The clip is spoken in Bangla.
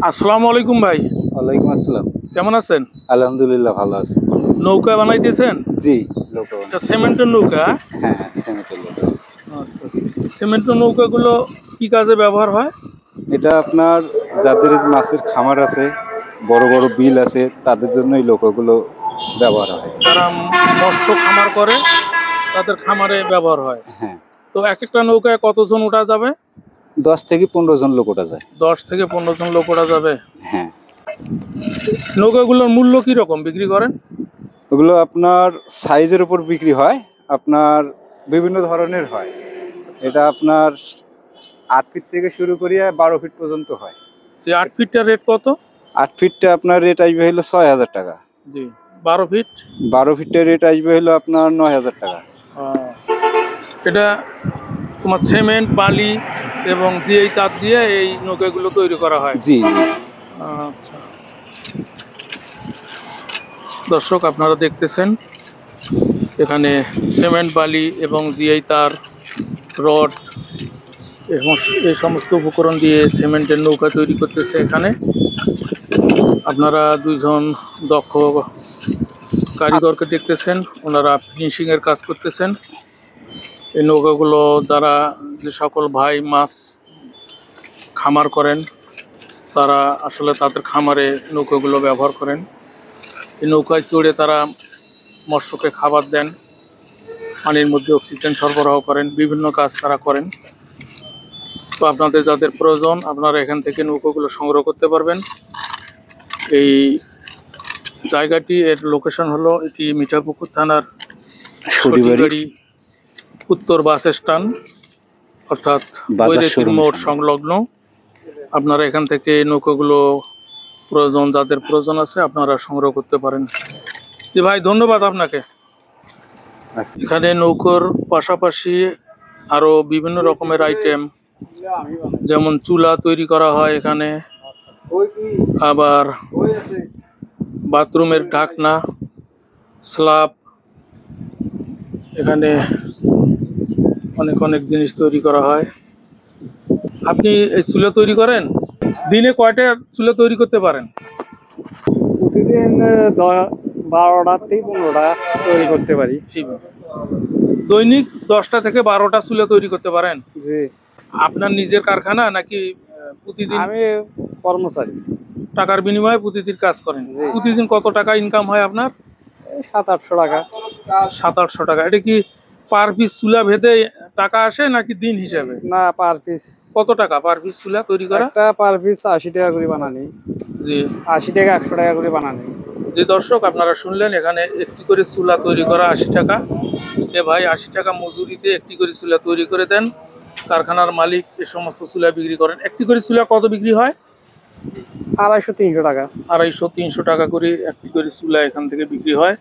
আসসালামু আলাইকুম ভাই। ওয়ালাইকুম আসসালাম। কেমন আছেন? আলহামদুলিল্লাহ ভালো আছি। নৌকা বানাইতেছেন? জি, নৌকা এটা সিমেন্টের নৌকা? হ্যাঁ, সিমেন্টের নৌকা। আচ্ছা, সিমেন্টের নৌকাগুলো কি কাজে ব্যবহার হয়? এটা আপনার যাদের এই মাছের খামার আছে, বড় বড় বিল আছে, তাদের জন্য এই নৌকাগুলো ব্যবহার হয়। যারা মৎস্য খামার করে তাদের খামারে ব্যবহার হয়। হ্যাঁ, তো এক একটা নৌকায় কতজন ওঠা যাবে? 10 থেকে 15 জন লোক ওঠা যায়। 10 থেকে 15 জন লোক ওঠা যাবে। হ্যাঁ, নৌকাগুলোর মূল্য কি রকম বিক্রি করেন? ওগুলো আপনার সাইজের উপর বিক্রি হয়, আপনার বিভিন্ন ধরনের হয়। এটা আপনার 8 ফিট থেকে শুরু করিয়া 12 ফিট পর্যন্ত হয়। যে 8 ফিটটার রেট কত? 8 ফিটটা আপনার রেট আসবে হলো 6,000 টাকা। জি। 12 ফিট? 12 ফিটের রেট আসবে হলো আপনার 9,000 টাকা। এটা তোমার সিমেন্ট, বালি এবং জিআই তার দিয়ে এই নৌকাগুলো তৈরি করা হয়। জি। আচ্ছা, দর্শক আপনারা দেখতেছেন এখানে সিমেন্ট, বালি এবং জিআই তার, রড এই সমস্ত উপকরণ দিয়ে সিমেন্টের নৌকা তৈরি করতেছে। এখানে আপনারা দুইজন দক্ষ কারিগরকে দেখতেছেন, ওনারা ফিনিশিংয়ের কাজ করতেছেন। এই নৌকাগুলো যারা যে সকল ভাই মাছ খামার করেন তারা আসলে তাদের খামারে নৌকাগুলো ব্যবহার করেন। এই নৌকায় চড়ে তারা মৎস্যকে খাবার দেন, পানির মধ্যে অক্সিজেন সরবরাহ করেন, বিভিন্ন কাজ তারা করেন। তো আপনাদের যাদের প্রয়োজন আপনারা এখান থেকে নৌকাগুলো সংগ্রহ করতে পারবেন। এই জায়গাটি এর লোকেশন হলো এটি মিঠাপুকুর থানার সঠিবাড়ি উত্তর বাস স্ট্যান্ড অর্থাৎ বৈরাতির মোড় সংলগ্ন। আপনারা এখান থেকে নৌকাগুলো প্রয়োজন যাদের প্রয়োজন আছে আপনারা সংগ্রহ করতে পারেন। জি ভাই, ধন্যবাদ আপনাকে। এখানে নৌকোর পাশাপাশি আরো বিভিন্ন রকমের আইটেম, যেমন চুলা তৈরি করা হয় এখানে, আবার বাথরুমের ঢাকনা, স্ল্যাব, এখানে অনেক অনেক জিনিস তৈরি করা হয়। আপনি এই চুলা তৈরি করেন? দিনে কয়টা চুলা তৈরি করতে পারেন? প্রতিদিন 12টা থেকে 15টা তৈরি করতে পারি। দৈনিক 10টা থেকে 12টা চুলা তৈরি করতে পারেন? জি। আপনার নিজের কারখানা নাকি প্রতিদিন? আমি কর্মচারী। টাকার বিনিময়ে প্রতিদিন কাজ করেন? জি। প্রতিদিন কত টাকা ইনকাম হয় আপনার? 700-800 টাকা। 700-800 টাকা। এটা কি পার পিস চুলা ভেদে টাকা আসে নাকি দিন হিসাবে? না, পার পিস। কত টাকা পার পিস চুলা তৈরি করা? একটা পার পিস 80 টাকা করে বানানি। জি। 80 টাকা 100 টাকা করে বানানি। যে দর্শক আপনারা শুনলেন, এখানে একটি করে চুলা তৈরি করা 80 টাকা। এ ভাই 80 টাকা মজুরিতে একটি করে চুলা তৈরি করে দেন। কারখানার মালিক এ সমস্ত চুলা বিক্রি করেন। একটি করে চুলা কত বিক্রি হয়? 250-300 টাকা। 250-300 টাকা করে একটি করে চুলা এখান থেকে বিক্রি হয়।